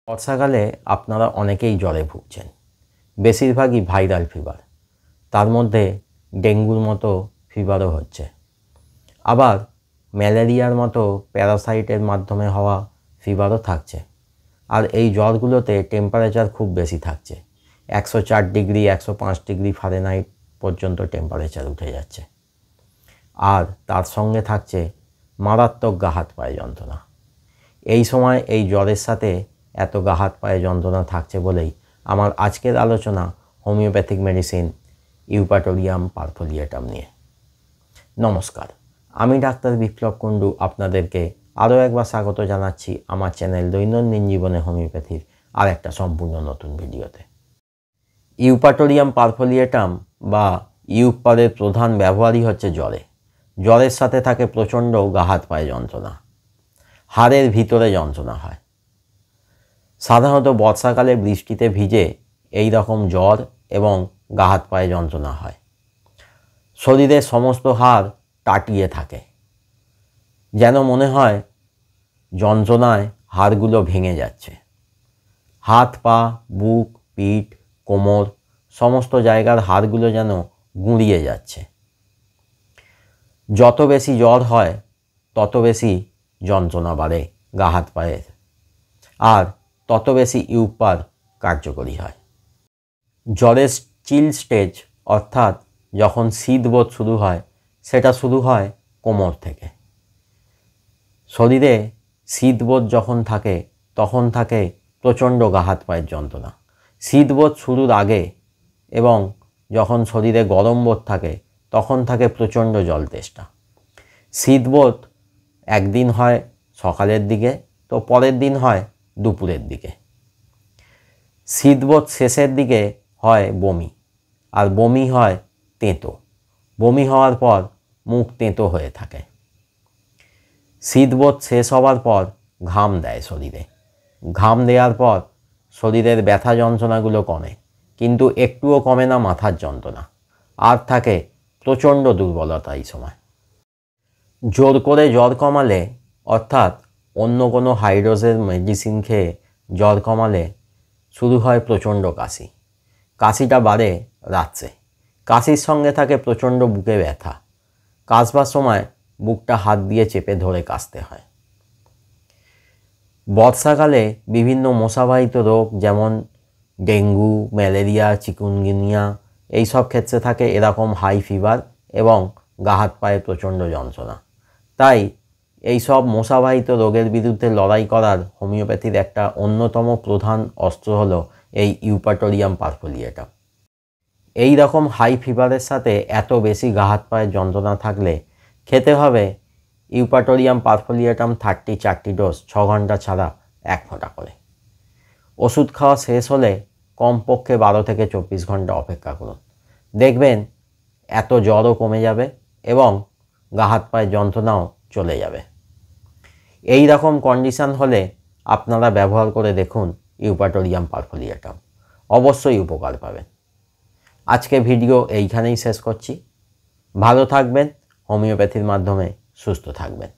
বর্ষাকালে আপনারা অনেকেই জ্বরে ভুগছেন, বেশিরভাগই ভাইরাল ফিভার। তার মধ্যে ডেঙ্গুর মতো ফিভারও হচ্ছে, আবার ম্যালেরিয়ার মতো প্যারাসাইটের মাধ্যমে হওয়া ফিভারও থাকছে। আর এই জ্বরগুলোতে টেম্পারেচার খুব বেশি থাকছে, 104 ডিগ্রি 105 ডিগ্রি ফারেনহাইট পর্যন্ত টেম্পারেচার উঠে যাচ্ছে। আর তার সঙ্গে থাকছে মারাত্মক গা হাত পায়ে যন্ত্রণা। এই সময় এই জ্বরের সাথে এত গা হাত পায়ে যন্ত্রণা থাকছে বলেই আমার আজকের আলোচনা হোমিওপ্যাথিক মেডিসিন ইউপাটোরিয়াম পারফোলিয়েটাম নিয়ে। নমস্কার, আমি ডাক্তার বিপ্লব কুণ্ডু আপনাদেরকে আরও একবার স্বাগত জানাচ্ছি আমার চ্যানেল দৈনন্দিন জীবনে হোমিওপ্যাথির আর একটা সম্পূর্ণ নতুন ভিডিওতে। ইউপাটোরিয়াম পারফোলিয়েটাম বা ইউপারের প্রধান ব্যবহারই হচ্ছে জ্বরের সাথে থাকে প্রচণ্ড গা হাত পায়ে যন্ত্রণা, হাড়ের ভিতরে যন্ত্রণা হয়। সাধারণত বর্ষাকালে বৃষ্টিতে ভিজে এই রকম জ্বর এবং গা হাত পায়ে যন্ত্রণা হয়। শরীরের সমস্ত হাড় টাটিয়ে থাকে, যেন মনে হয় যন্ত্রণায় হাড়গুলো ভেঙে যাচ্ছে। হাত পা, বুক, পিঠ, কোমর সমস্ত জায়গার হাড়গুলো যেন গুঁড়িয়ে যাচ্ছে। যত বেশি জ্বর হয় তত বেশি যন্ত্রণা বাড়ে গা হাত পায়ের, আর তত বেশি ইউপার কার্যকরী হয়। জ্বরের চিল স্টেজ অর্থাৎ যখন শীতবোধ শুরু হয়, সেটা শুরু হয় কোমর থেকে। শরীরে শীতবোধ যখন থাকে তখন থাকে প্রচণ্ড গা হাত পায়ের যন্ত্রণা। শীতবোধ শুরুর আগে এবং যখন শরীরে গরম বোধ থাকে তখন থাকে প্রচণ্ড জল তেষ্টা। শীতবোধ একদিন হয় সকালের দিকে, তো পরের দিন হয় দুপুরের দিকে। শীতবোধ শেষের দিকে হয় বমি, আর বমি হয় তেঁতো। বমি হওয়ার পর মুখ তেঁতো হয়ে থাকে। শীতবোধ শেষ হওয়ার পর ঘাম দেয় শরীরে। ঘাম দেওয়ার পর শরীরের ব্যথা যন্ত্রণাগুলো কমে, কিন্তু একটুও কমে না মাথার যন্ত্রণা, আর থাকে প্রচণ্ড দুর্বলতা। এই সময় জোর করে জ্বর কমালে, অর্থাৎ অন্য কোনো হাই ডোজের মেডিসিন খেয়ে জ্বর কমালে শুরু হয় প্রচণ্ড কাশি। কাশিটা বাড়ে রাত্রে। কাশির সঙ্গে থাকে প্রচণ্ড বুকে ব্যথা। কাশবার সময় বুকটা হাত দিয়ে চেপে ধরে কাশতে হয়। বর্ষাকালে বিভিন্ন মশাবাহিত রোগ যেমন ডেঙ্গু, ম্যালেরিয়া, চিকুনগুনিয়া এইসব ক্ষেত্রে থাকে এরকম হাই ফিভার এবং গা হাত পায়ে প্রচণ্ড যন্ত্রণা। তাই এই সব মশাবাহিত রোগের বিরুদ্ধে লড়াই করার হোমিওপ্যাথির একটা অন্যতম প্রধান অস্ত্র হলো এই ইউপাটোরিয়াম পারফোলিয়েটাম। এই রকম হাই ফিভারের সাথে এত বেশি গা হাত পায়ের যন্ত্রণা থাকলে খেতে হবে ইউপাটোরিয়াম পারফোলিয়েটাম 30-4টি ডোজ, 6 ঘন্টা ছাড়া 1 ফোঁটা করে। ওষুধ খাওয়া শেষ হলে কমপক্ষে 12 থেকে 24 ঘন্টা অপেক্ষা করুন। দেখবেন এত জ্বরও কমে যাবে এবং গা হাত পায়ের যন্ত্রণাও চলে যাবে। এই রকম কন্ডিশন হলে আপনারা ব্যবহার করে দেখুন ইউপাটোরিয়াম পারফোলিয়েটাম, অবশ্যই উপকার পাবেন। আজকে ভিডিও এইখানেই শেষ করছি। ভালো থাকবেন, হোমিওপ্যাথির মাধ্যমে সুস্থ থাকবেন।